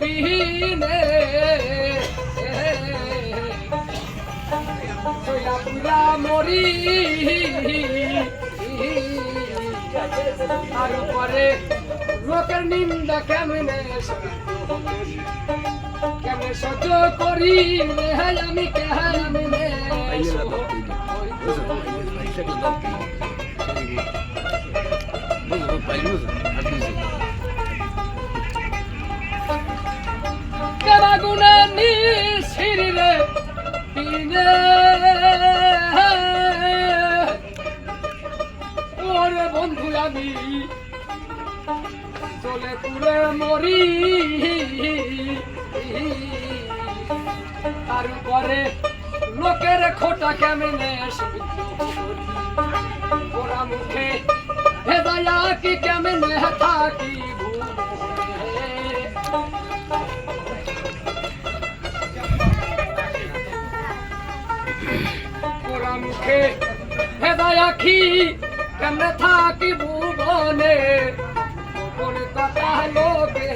বিহীনে পুরা মরি আর পরে লোকের নিন্দা কেমনে সহ্য করি রে আমি কেমনে কেবা গুণা নিশিরে পিনে ওরে বন্ধু আমি চলে পুরে মরি তারপরে লোকের খোটা কেমনে ওরা মুখে ভেদায়া কি কেমনে থাকি ওরা মুখে ভেদায়া কি কেমনে থাকি ভুবনে কোন কথা লোকে